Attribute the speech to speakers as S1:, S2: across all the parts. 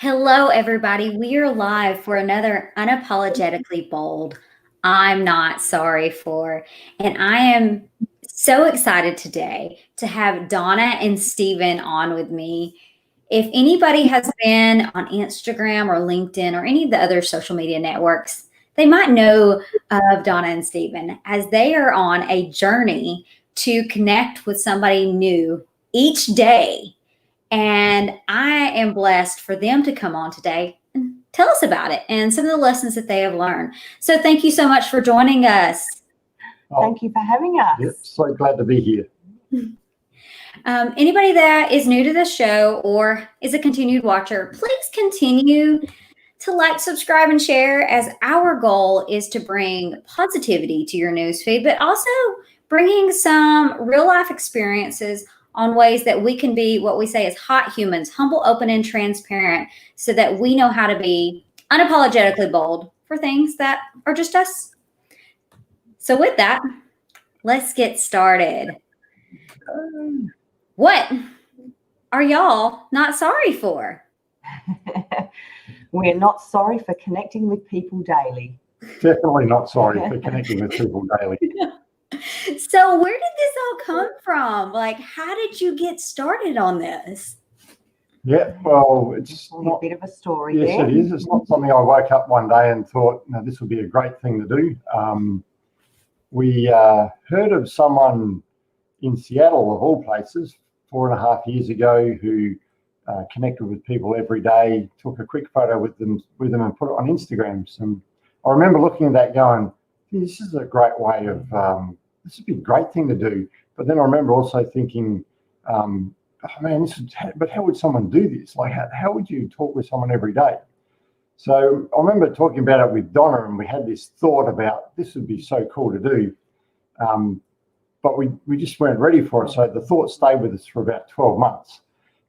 S1: Hello, everybody. We are live for another Unapologetically Bold. I'm not sorry for. And I am so excited today to have Donna and Steven on with me. If anybody has been on Instagram or LinkedIn or any of the other social media networks, they might know of Donna and Steven as they are on a journey to connect with somebody new each day. And I am blessed for them to come on today and tell us about it and some of the lessons that they have learned. So thank you so much for joining us.
S2: Thank you for having us.
S3: Yep, so glad to be here.
S1: Anybody that is new to the show or is a continued watcher, please continue to like, subscribe, and share, as our goal is to bring positivity to your newsfeed, but also bringing some real life experiences on ways that we can be what we say is hot humans, humble, open, and transparent, so that we know how to be unapologetically bold for things that are just us. So with that, let's get started. What are y'all not sorry for?
S2: We're not sorry for connecting with people daily.
S3: Definitely not sorry for connecting with people daily.
S1: So where did this all come from? Like, how did you get started on this?
S3: Yeah, well, it's
S2: Not
S3: not,
S2: a bit of a story
S3: yes,
S2: there.
S3: it is. It's not something I woke up one day and thought, no, this would be a great thing to do. We heard of someone in Seattle, of all places, 4.5 years ago, who connected with people every day, took a quick photo with them and put it on Instagram. So I remember looking at that going, this is a great way of, this would be a great thing to do. But then I remember also thinking, oh man, but how would someone do this? Like, how would you talk with someone every day? So I remember talking about it with Donna, and we had this thought about this would be so cool to do. But we just weren't ready for it. So the thought stayed with us for about 12 months.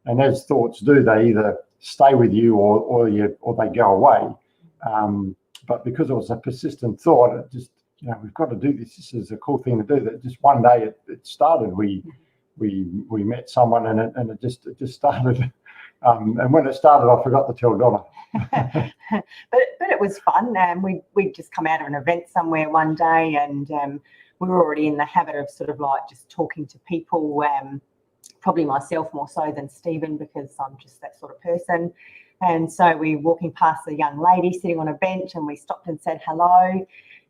S3: And as thoughts do, they either stay with you or they go away. But because it was a persistent thought, it just, we've got to do this. This is a cool thing to do. That just one day it started. We met someone and it just started. And when it started, I forgot to tell Donna.
S2: but it was fun. We'd just come out of an event somewhere one day, and we were already in the habit of sort of like just talking to people. Probably myself more so than Stephen, because I'm just that sort of person. And so we were walking past a young lady sitting on a bench, and we stopped and said hello,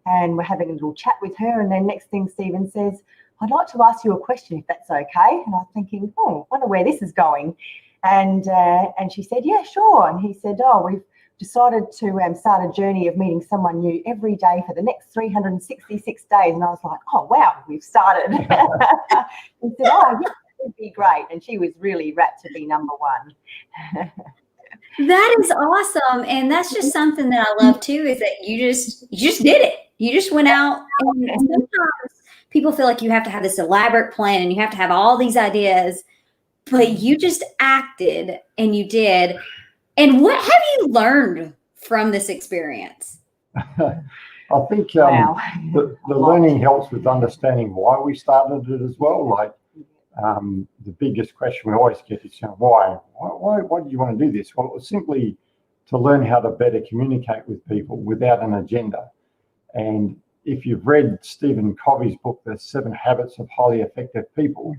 S2: and we're having a little chat with her. And then next thing Stephen says, I'd like to ask you a question if that's okay. And I'm thinking, I wonder where this is going. And she said, yeah, sure. And he said, we've decided to start a journey of meeting someone new every day for the next 366 days. And I was like, oh, wow, we've started. He said, yeah, that would be great. And she was really rapt to be number one.
S1: That is awesome. And that's just something that I love too, is that you just did it. You just went out, and sometimes people feel like you have to have this elaborate plan and you have to have all these ideas, but you just acted and you did. And what have you learned from this experience?
S3: I think
S2: Wow.
S3: the learning helps with understanding why we started it as well. Like the biggest question we always get is, why do you want to do this? Well, it was simply to learn how to better communicate with people without an agenda. And if you've read Stephen Covey's book, The 7 Habits of Highly Effective People,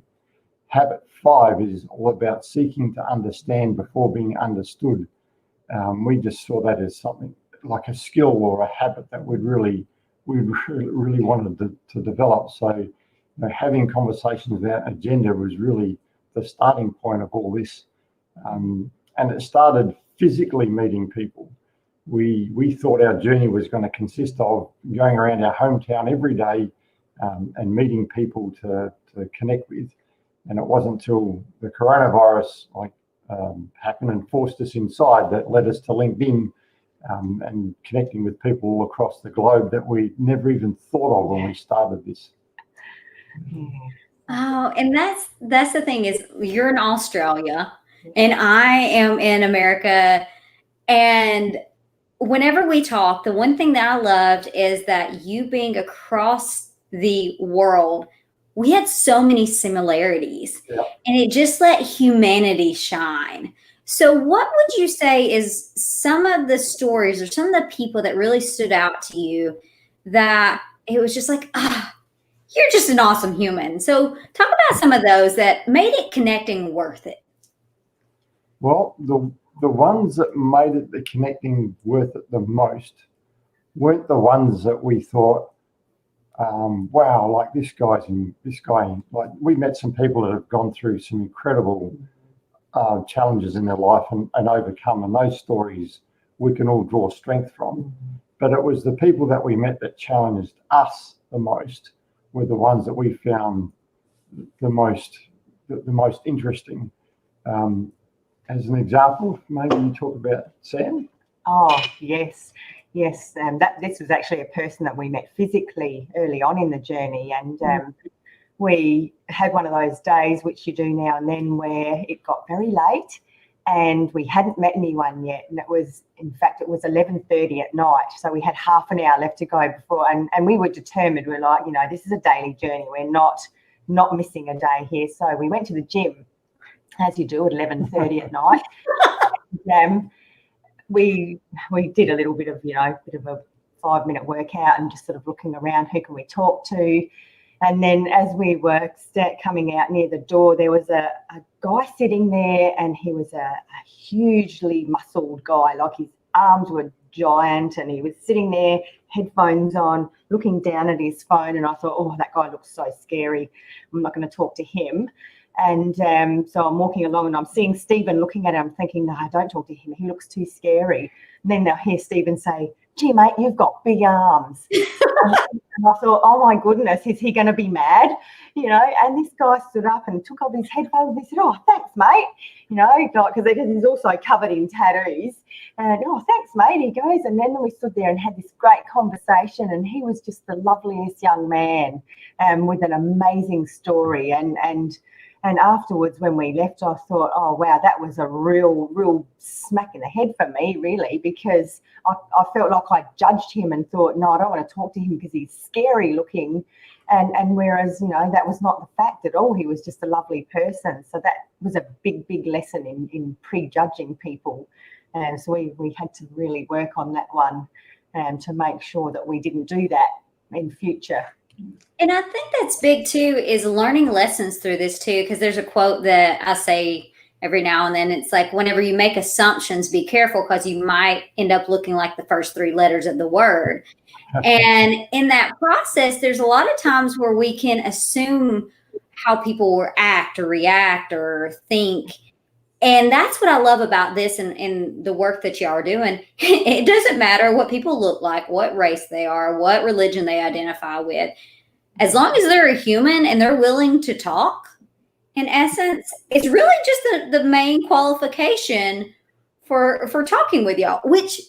S3: habit 5 is all about seeking to understand before being understood. We just saw that as something like a skill or a habit that we really wanted to develop. So having conversations without agenda was really the starting point of all this. And it started physically meeting people. We thought our journey was going to consist of going around our hometown every day and meeting people to connect with. And it wasn't until the coronavirus happened and forced us inside that led us to LinkedIn and connecting with people all across the globe that we never even thought of when we started this.
S1: Oh, and that's the thing, is you're in Australia and I am in America. And whenever we talk, the one thing that I loved is that you being across the world, we had so many similarities.
S3: Yeah.
S1: And it just let humanity shine. So what would you say is some of the stories or some of the people that really stood out to you that it was just like, ah, you're just an awesome human. So talk about some of those that made it connecting worth it.
S3: Well, the ones that made it the connecting worth it the most weren't the ones that we thought, wow, like this guy. Like we met some people that have gone through some incredible challenges in their life and overcome, and those stories we can all draw strength from. But it was the people that we met that challenged us the most were the ones that we found the most interesting. As an example, maybe you talk about Sam.
S2: Oh, yes. Yes, this was actually a person that we met physically early on in the journey, and we had one of those days, which you do now and then, where it got very late and we hadn't met anyone yet, and it was 11:30 at night, so we had half an hour left to go before, and we were determined. We're like, this is a daily journey, we're not missing a day here. So we went to the gym, as you do at 11:30 at night. We did a little bit of a 5-minute workout and just sort of looking around, who can we talk to? And then as we were coming out near the door, there was a guy sitting there, and he was a hugely muscled guy, like his arms were giant, and he was sitting there, headphones on, looking down at his phone, and I thought, oh, that guy looks so scary. I'm not going to talk to him. And so I'm walking along and I'm seeing Stephen looking at him. I'm thinking, no, don't talk to him. He looks too scary. And then I'll hear Stephen say, gee, mate, you've got big arms. And I thought, oh, my goodness, is he going to be mad? And this guy stood up and took off his headphones. He said, oh, thanks, mate. Because he's also covered in tattoos. And, oh, thanks, mate. He goes. And then we stood there and had this great conversation. And he was just the loveliest young man with an amazing story. And afterwards, when we left, I thought, oh, wow, that was a real smack in the head for me, really, because I felt like I judged him and thought, no, I don't want to talk to him because he's scary looking. And whereas, that was not the fact at all. He was just a lovely person. So that was a big lesson in prejudging people. And so we had to really work on that one to make sure that we didn't do that in future.
S1: And I think that's big too, is learning lessons through this too, because there's a quote that I say every now and then. It's like, whenever you make assumptions, be careful, because you might end up looking like the first 3 letters of the word. And in that process, there's a lot of times where we can assume how people will act or react or think. And that's what I love about this and the work that y'all are doing. It doesn't matter what people look like, what race they are, what religion they identify with. As long as they're a human and they're willing to talk, in essence, it's really just the main qualification for talking with y'all, which,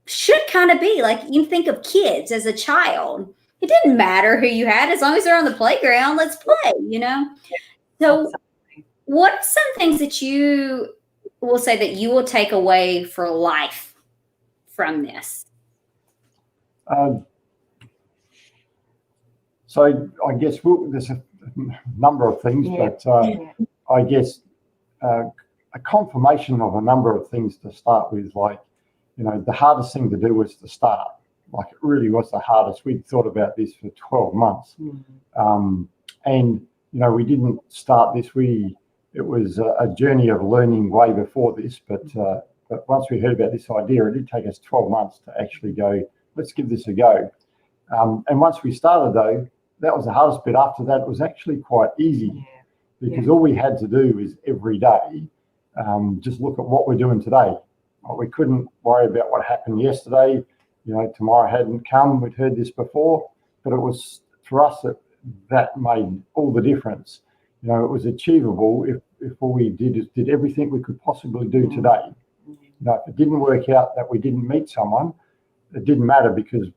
S1: should kind of be like, you think of kids as a child. It didn't matter who you had, as long as they're on the playground, let's play, So what are some things that you will say that you will take away for life from this?
S3: So I guess there's a number of things, but I guess a confirmation of a number of things to start with. Like, the hardest thing to do was to start. Like, it really was the hardest. We'd thought about this for 12 months. And, we didn't start this. It was a journey of learning way before this, but once we heard about this idea, it did take us 12 months to actually go, let's give this a go. And once we started, though, that was the hardest bit. After that, it was actually quite easy, because all we had to do is every day just look at what we're doing today. We couldn't worry about what happened yesterday. Tomorrow hadn't come. We'd heard this before, but it was, for us, that made all the difference. It was achievable if all we did is did everything we could possibly do today. If it didn't work out that we didn't meet someone, it didn't matter, because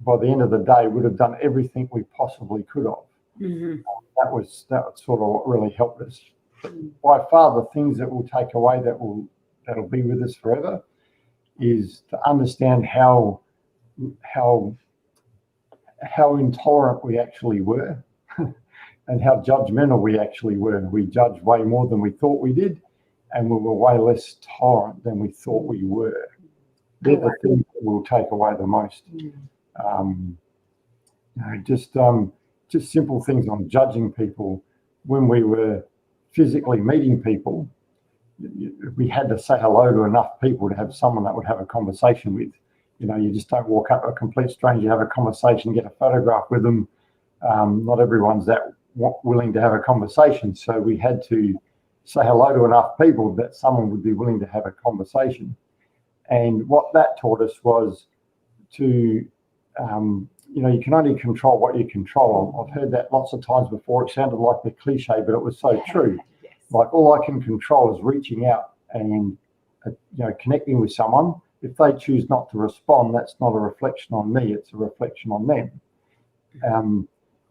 S3: by the end of the day, we'd have done everything we possibly could have. That was sort of what really helped us. But by far, the things that we'll take away that'll be with us forever is to understand how intolerant we actually were and how judgmental we actually were. We judged way more than we thought we did, and we were way less tolerant than we thought we were. They're the things that will take away the most. Just simple things on judging people. When we were physically meeting people, we had to say hello to enough people to have someone that would have a conversation with. You just don't walk up to a complete stranger, have a conversation, get a photograph with them. Not everyone's that willing to have a conversation. So we had to say hello to enough people that someone would be willing to have a conversation. And what that taught us was to, you can only control what you control. I've heard that lots of times before. It sounded like a cliche, but it was so true.
S2: Yes.
S3: Like all I can control is reaching out and, connecting with someone. If they choose not to respond, that's not a reflection on me, it's a reflection on them.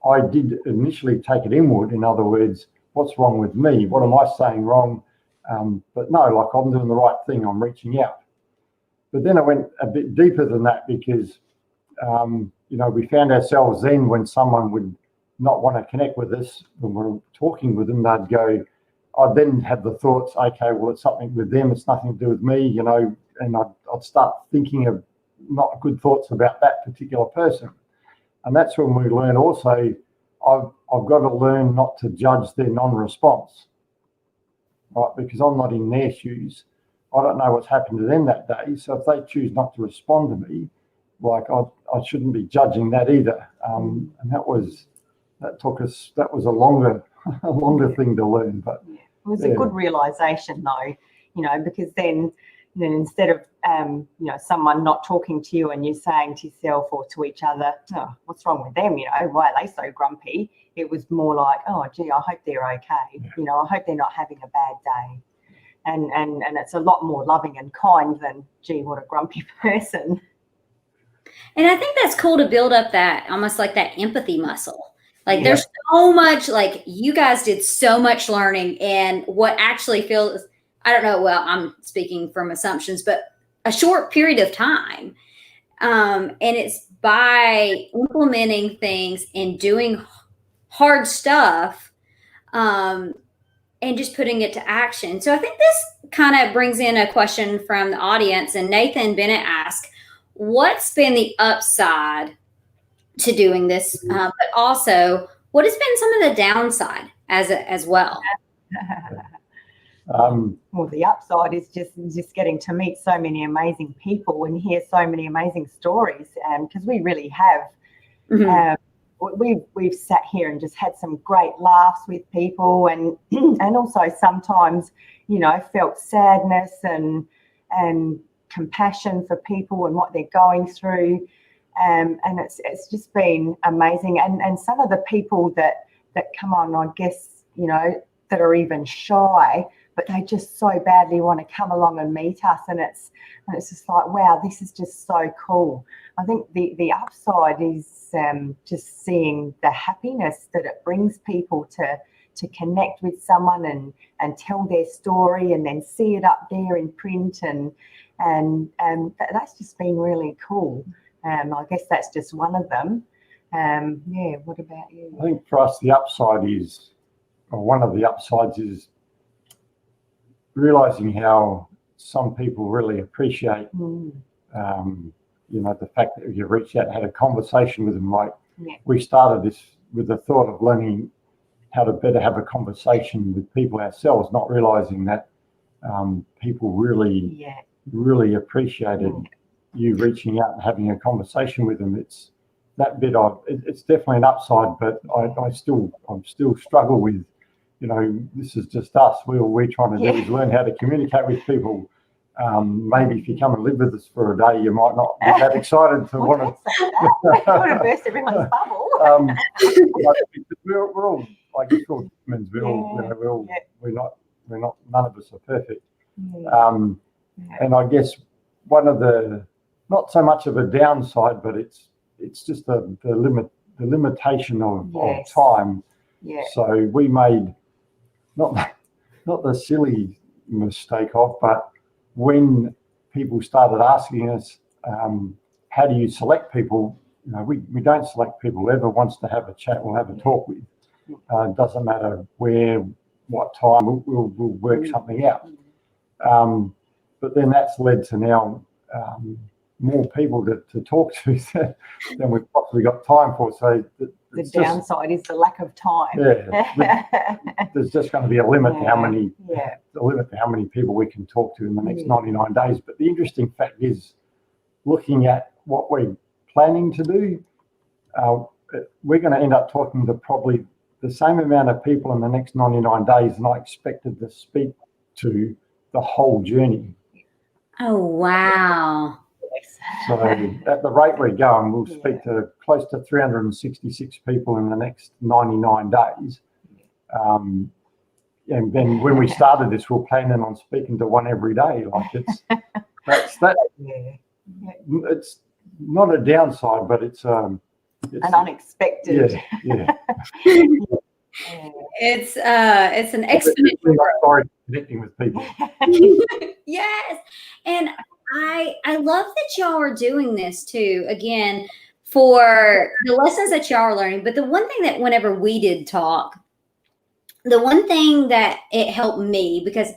S3: I did initially take it inward. In other words, what's wrong with me? What am I saying wrong? But no, like I'm doing the right thing, I'm reaching out. But then I went a bit deeper than that because, we found ourselves then when someone would not want to connect with us, when we're talking with them, they'd go, I'd then have the thoughts, okay, well, it's something with them, it's nothing to do with me, and I'd start thinking of not good thoughts about that particular person. And that's when we learn also, I've got to learn not to judge their non-response, right? Because I'm not in their shoes. I don't know what's happened to them that day. So if they choose not to respond to me, like I shouldn't be judging that either. And that was a longer thing to learn. But
S2: it was a good realization though, because then instead of someone not talking to you and you saying to yourself or to each other, oh, what's wrong with them? Why are they so grumpy? It was more like, oh gee, I hope they're okay. I hope they're not having a bad day. And it's a lot more loving and kind than, gee, what a grumpy person.
S1: And I think that's cool to build up that almost like that empathy muscle. Like there's so much, like you guys did so much learning, and what actually feels, I don't know, well, I'm speaking from assumptions, but a short period of time. And it's by implementing things and doing hard stuff, and just putting it to action. So I think this kind of brings in a question from the audience, and Nathan Bennett asked, what's been the upside to doing this, but also what has been some of the downside as well?
S2: Well, the upside is just getting to meet so many amazing people and hear so many amazing stories, because we really have. We've sat here and just had some great laughs with people, and also sometimes felt sadness and compassion for people and what they're going through, and it's just been amazing. And some of the people that come on, I guess that are even shy, but they just so badly want to come along and meet us, and it's just like, wow, this is just so cool. I think the upside is just seeing the happiness that it brings people to connect with someone and tell their story and then see it up there in print, and that's just been really cool. I guess that's just one of them. What about you?
S3: I think for us the upside is, or one of the upsides is realizing how some people really appreciate the fact that you reached out and had a conversation with them. Like we started this with the thought of learning how to better have a conversation with people ourselves, not realizing that people really appreciated you reaching out and having a conversation with them. It's that bit of it's definitely an upside, but I still struggle with, this is just us. All we're trying to do is learn how to communicate with people. Maybe if you come and live with us for a day, you might not be that excited to want
S2: to burst everyone's bubble.
S3: We're all, I guess, we're all humans. We're not. None of us are perfect. And I guess one of the, not so much of a downside, but it's just the limitation of time. So we made not the silly mistake but when people started asking us, how do you select people? We don't select people. Whoever wants to have a chat, we'll have a talk with. Doesn't matter where, what time, we'll work something out. But then that's led to now more people to talk to than we've possibly got time for. So
S2: the downside is the lack of time.
S3: Yeah, there's just going to be a limit to how many people we can talk to in the next 99 days. But the interesting fact is, looking at what we're planning to do, we're going to end up talking to probably the same amount of people in the next 99 days than I expected to speak to the whole journey.
S1: Oh, wow.
S3: So at the rate we're going, we'll speak to close to 366 people in the next 99 days. And then when we started this, we're planning on speaking to one every day. Like it's not a downside, but it's
S2: an unexpected.
S1: It's an exponential
S3: growth. Connecting with people.
S1: Yes, and I love that y'all are doing this too. Again, for the lessons that y'all are learning. But the one thing that whenever we did talk, the one thing that it helped me, because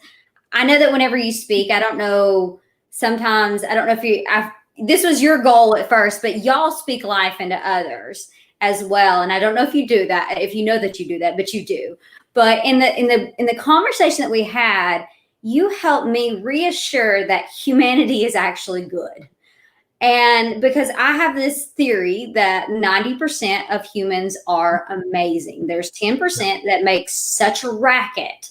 S1: I know that whenever you speak, I don't know. Sometimes I don't know if this was your goal at first, but y'all speak life into others as well. And I don't know if you do that, if you know that you do that, but you do. But in the conversation that we had, you helped me reassure that humanity is actually good. And because I have this theory that 90% of humans are amazing. There's 10% that makes such a racket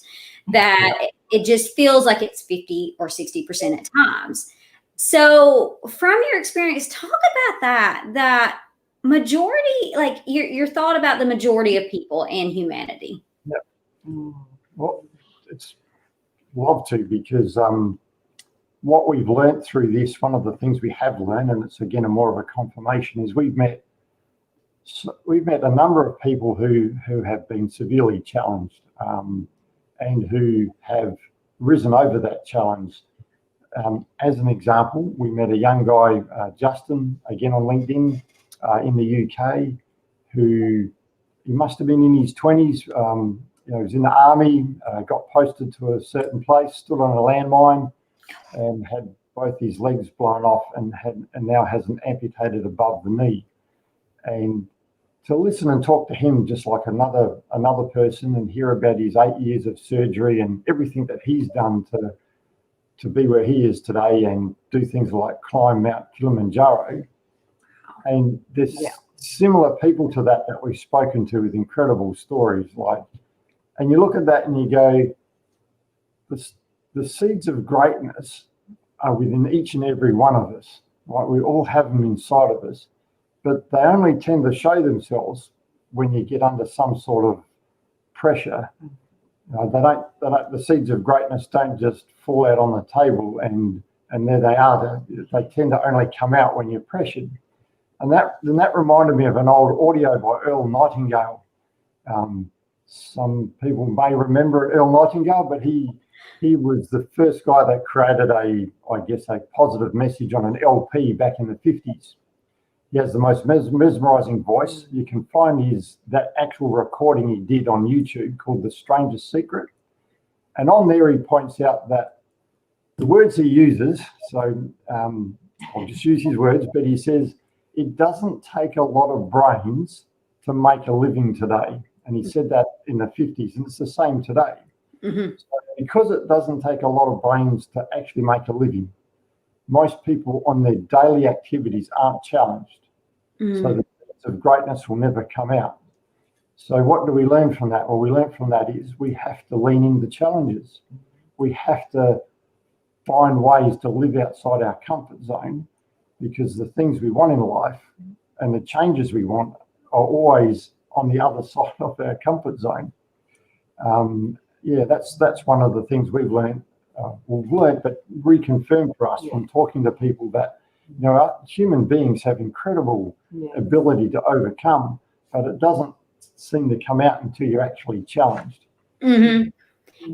S1: that it just feels like it's 50 or 60% at times. So from your experience, talk about that majority, like your thought about the majority of people and humanity.
S3: Well, it's love to, because what we've learned through this, one of the things we have learned, and it's again more of a confirmation, is we've met a number of people who have been severely challenged and who have risen over that challenge. As an example, we met a young guy, Justin, again on LinkedIn in the UK, who he must have been in his 20s. He was in the army, got posted to a certain place, stood on a landmine, and had both his legs blown off, and now has an amputated above the knee. And to listen and talk to him just like another person, and hear about his 8 years of surgery and everything that he's done to be where he is today, and do things like climb Mount Kilimanjaro. And there's similar people to that we've spoken to with incredible stories. And you look at that and you go, the seeds of greatness are within each and every one of us. Right? We all have them inside of us, but they only tend to show themselves when you get under some sort of pressure. The seeds of greatness don't just fall out on the table and there they are. They tend to only come out when you're pressured. And that reminded me of an old audio by Earl Nightingale. Some people may remember Earl Nightingale, but he was the first guy that created a positive message on an LP back in the 50s. He has the most mesmerizing voice. You can find that actual recording he did on YouTube called The Strangest Secret. And on there he points out that the words he uses, so I'll just use his words, but he says, it doesn't take a lot of brains to make a living today. And he said that in the 50s, and it's the same today.
S1: Mm-hmm. So
S3: because it doesn't take a lot of brains to actually make a living, most people on their daily activities aren't challenged. Mm-hmm. So the sense of greatness will never come out. So what do we learn from that? Well, we learn from that is we have to lean into challenges. We have to find ways to live outside our comfort zone, because the things we want in life and the changes we want are always on the other side of our comfort zone. That's one of the things we've learned, but reconfirmed for us from talking to people that, human beings have incredible ability to overcome, but it doesn't seem to come out until you're actually challenged.
S1: Mm-hmm.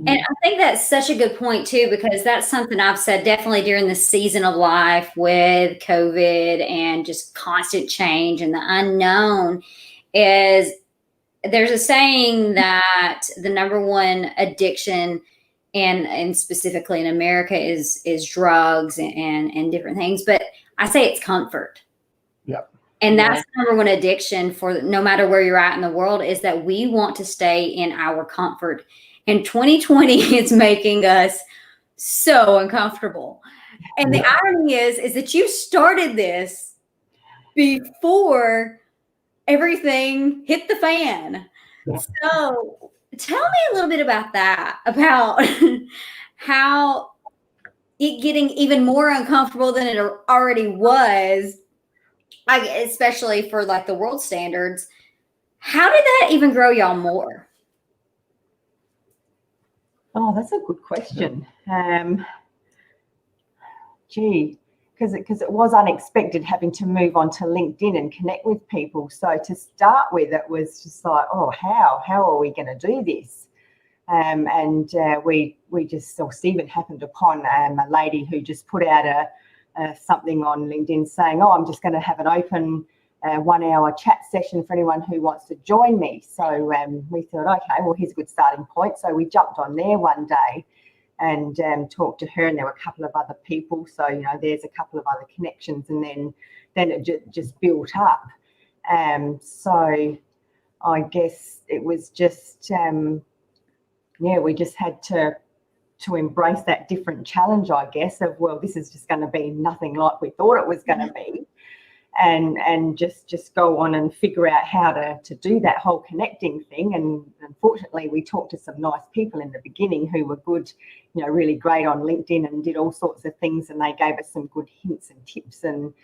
S1: And I think that's such a good point too, because that's something I've said definitely during this season of life with COVID and just constant change and the unknown. Is there's a saying that the number one addiction and specifically in America is drugs and different things. But I say it's comfort.
S3: Yeah.
S1: And that's the number one addiction for no matter where you're at in the world, is that we want to stay in our comfort. And 2020 is making us so uncomfortable. And the irony is that you started this before everything hit the fan. So tell me a little bit about that, about how it getting even more uncomfortable than it already was, especially for like the world standards. How did that even grow y'all more?
S2: Oh, that's a good question. Because it was unexpected having to move on to LinkedIn and connect with people. So to start with, it was just like, oh, how are we going to do this? We just, or Stephen happened upon a lady who just put out something on LinkedIn saying, oh, I'm just going to have an open 1 hour chat session for anyone who wants to join me. So we thought, okay, well, here's a good starting point. So we jumped on there one day and talked to her, and there were a couple of other people. So, you know, there's a couple of other connections, and then it just built up. So I guess it was just, we just had to embrace that different challenge, I guess, of, well, this is just going to be nothing like we thought it was going to be. And just go on and figure out how to do that whole connecting thing. And unfortunately, we talked to some nice people in the beginning who were good, you know, really great on LinkedIn and did all sorts of things. And they gave us some good hints and tips and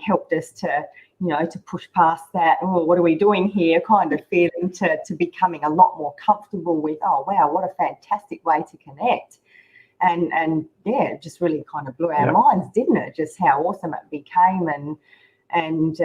S2: helped us to, you know, to push past that, oh, what are we doing here kind of feeling, to becoming a lot more comfortable with, oh, wow, what a fantastic way to connect. And it just really kind of blew our minds, didn't it? Just how awesome it became. And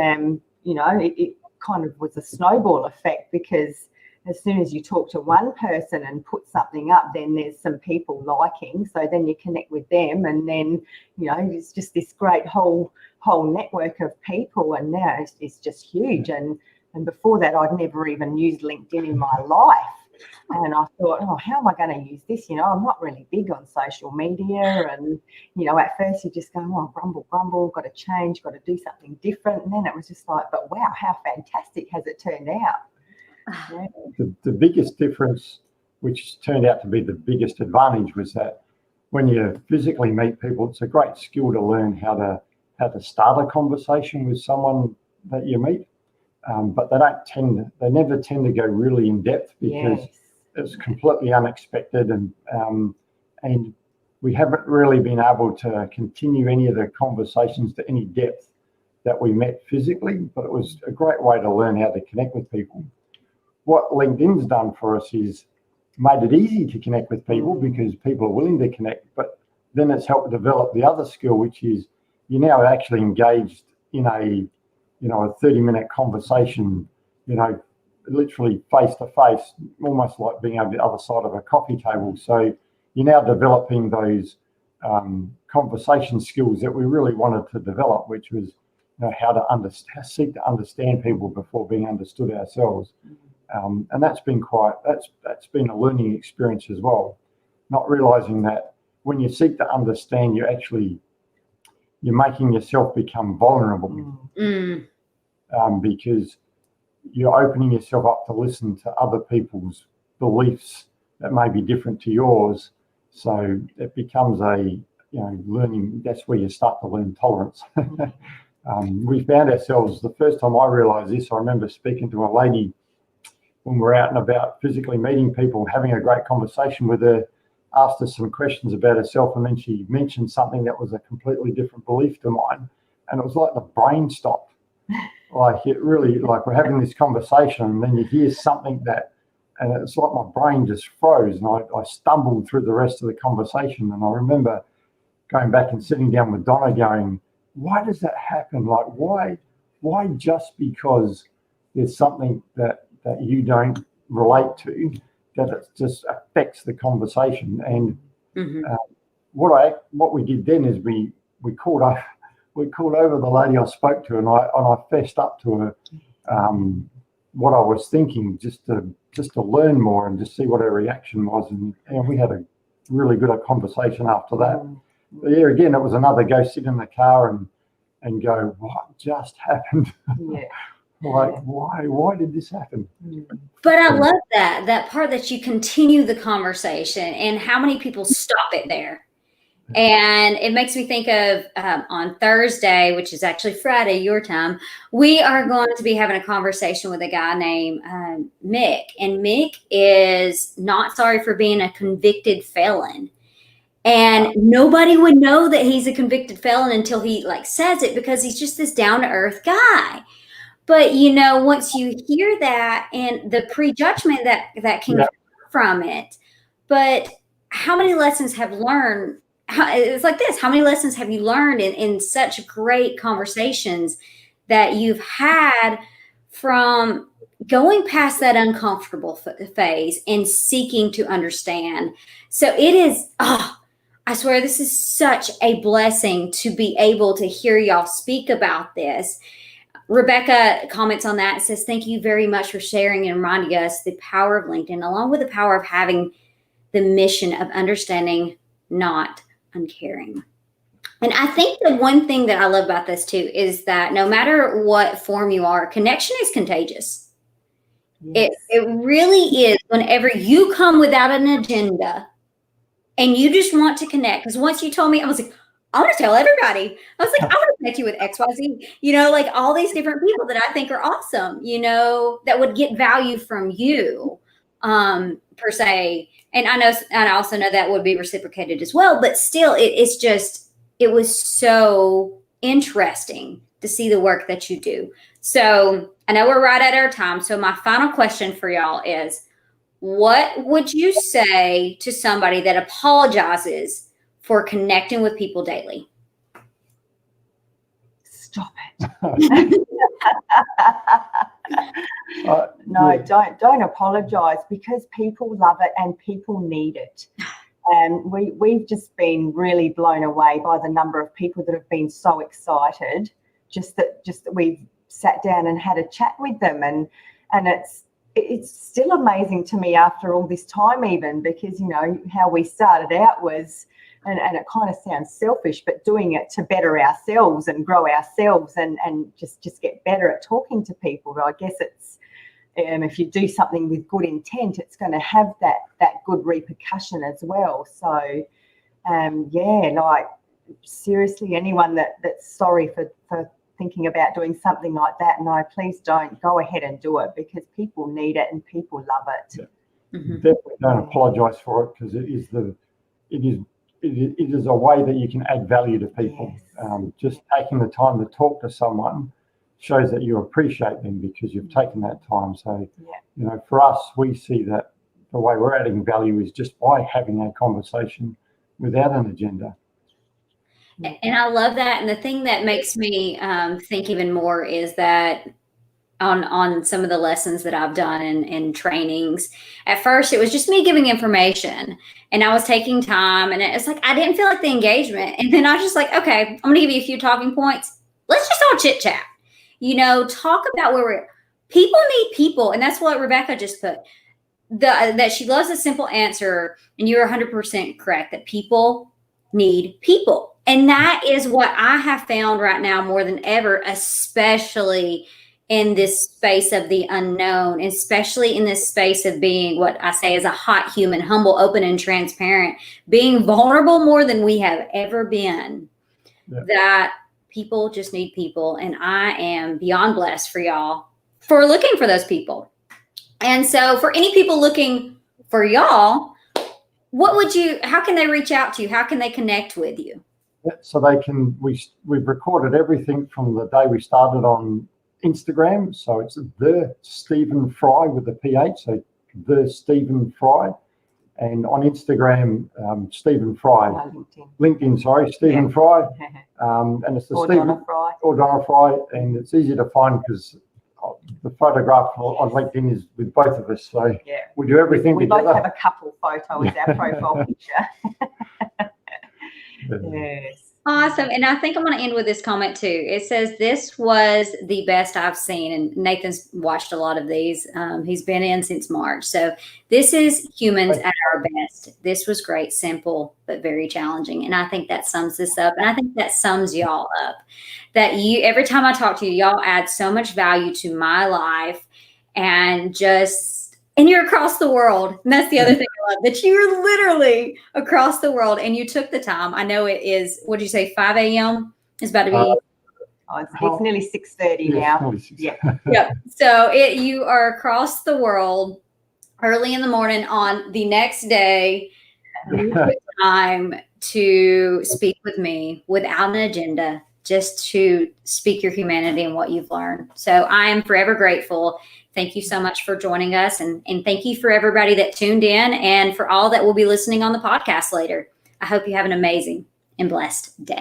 S2: you know, it kind of was a snowball effect, because as soon as you talk to one person and put something up, then there's some people liking. So then you connect with them, and then, you know, it's just this great whole network of people. And now it's just huge. And before that, I'd never even used LinkedIn in my life. And I thought, oh, how am I going to use this? You know, I'm not really big on social media. And, you know, at first you just go, oh, grumble, got to change, got to do something different. And then it was just like, but wow, how fantastic has it turned out? Yeah.
S3: The biggest difference, which turned out to be the biggest advantage, was that when you physically meet people, it's a great skill to learn how to start a conversation with someone that you meet. But they never tend to go really in depth, because it's completely unexpected, and we haven't really been able to continue any of the conversations to any depth that we met physically. But it was a great way to learn how to connect with people. What LinkedIn's done for us is made it easy to connect with people, because people are willing to connect. But then it's helped develop the other skill, which is you're now actually engaged in a 30-minute conversation, you know, literally face to face, almost like being over the other side of a coffee table. So you're now developing those conversation skills that we really wanted to develop, which was, you know, how to seek to understand people before being understood ourselves. And that's been been a learning experience as well. Not realizing that when you seek to understand, you're making yourself become vulnerable. Because you're opening yourself up to listen to other people's beliefs that may be different to yours. So it becomes learning. That's where you start to learn tolerance. We found ourselves, the first time I realized this, I remember speaking to a lady when we're out and about, physically meeting people, having a great conversation with her, asked her some questions about herself, and then she mentioned something that was a completely different belief to mine. And it was like the brain stopped. Like it really, like we're having this conversation, and then you hear something and it's like my brain just froze, and I stumbled through the rest of the conversation. And I remember going back and sitting down with Donna going, why does that happen? Like, why just because there's something that you don't relate to, that it just affects the conversation? And what we did then is we called over the lady I spoke to, and I fessed up to her what I was thinking, just to learn more and just see what her reaction was. And we had a really good at conversation after that. But yeah, again, it was another go sit in the car and go, what just happened?
S2: Yeah.
S3: Like, why did this happen?
S1: But I love that part that you continue the conversation, and how many people stop it there. And it makes me think of on Thursday, which is actually Friday, your time, we are going to be having a conversation with a guy named Mick. And Mick is not sorry for being a convicted felon. And nobody would know that he's a convicted felon until he like says it, because he's just this down to earth guy. But once you hear that and the prejudgment that can come from it, but how many lessons have learned? It's like this. How many lessons have you learned in such great conversations that you've had from going past that uncomfortable phase and seeking to understand? So it is, I swear this is such a blessing to be able to hear y'all speak about this. Rebecca comments on that and says, thank you very much for sharing and reminding us the power of LinkedIn, along with the power of having the mission of understanding, not uncaring. And I think the one thing that I love about this too is that no matter what form you are, connection is contagious. Yes. It really is. Whenever you come without an agenda and you just want to connect, because once you told me, I was like, I want to tell everybody. I was like, I want to connect you with XYZ, like all these different people that I think are awesome, that would get value from you, per se. And I also know that would be reciprocated as well, but still it was so interesting to see the work that you do. So I know we're right at our time. So my final question for y'all is, what would you say to somebody that apologizes for connecting with people daily?
S2: Stop it. No, don't apologize, because people love it and people need it. And we've just been really blown away by the number of people that have been so excited just that we've sat down and had a chat with them, and it's still amazing to me after all this time, even because how we started out was, and it kind of sounds selfish, but doing it to better ourselves and grow ourselves and just get better at talking to people. But I guess it's if you do something with good intent, it's going to have that good repercussion as well. So seriously, anyone that's sorry for thinking about doing something like that, no, please don't. Go ahead and do it, because people need it and people love it.
S3: Yeah. Mm-hmm. Definitely don't apologize for it, because it is a way that you can add value to people. Yes. Just taking the time to talk to someone shows that you appreciate them because you've taken that time. So, for us, we see that the way we're adding value is just by having a conversation without an agenda.
S1: And I love that. And the thing that makes me think even more is that on some of the lessons that I've done in trainings, at first it was just me giving information and I was taking time, and it's like I didn't feel like the engagement. And then I was just like, okay, I'm gonna give you a few talking points. Let's just all chit chat. Talk about where people need people. And that's what Rebecca just put. That she loves a simple answer, and you're 100% correct that people need people. And that is what I have found right now more than ever, especially in this space of the unknown, especially in this space of being what I say is a hot human, humble, open, and transparent, being vulnerable more than we have ever been. Yeah. That people just need people. And I am beyond blessed for y'all for looking for those people. And so for any people looking for y'all, how can they reach out to you? How can they connect with you?
S3: So they can, we've recorded everything from the day we started on Instagram. So it's the Stephen Fry with the PH. So the Stephen Fry. And on Instagram, Stephen Fry. LinkedIn, sorry, Stephen Fry. And it's the Donna Fry. Or Donna Fry. And it's easy to find because the photograph on LinkedIn is with both of us. So we do everything together.
S2: We both have a couple photo as our profile picture. Yes.
S1: Awesome. And I think I'm going to end with this comment too. It says, this was the best I've seen. And Nathan's watched a lot of these. He's been in since March. So this is humans at our best. This was great, simple, but very challenging. And I think that sums this up. And I think that sums y'all up. That every time I talk to you, y'all add so much value to my life, and you're across the world. And that's the other thing I love, that you're literally across the world and you took the time. I know it is, what did you say, 5 a.m.? It's about to be.
S2: It's nearly 6:30 now.
S1: Yeah. Yep. So you are across the world early in the morning on the next day. You took time to speak with me without an agenda, just to speak your humanity and what you've learned. So I am forever grateful. Thank you so much for joining us. And thank you for everybody that tuned in, and for all that will be listening on the podcast later. I hope you have an amazing and blessed day.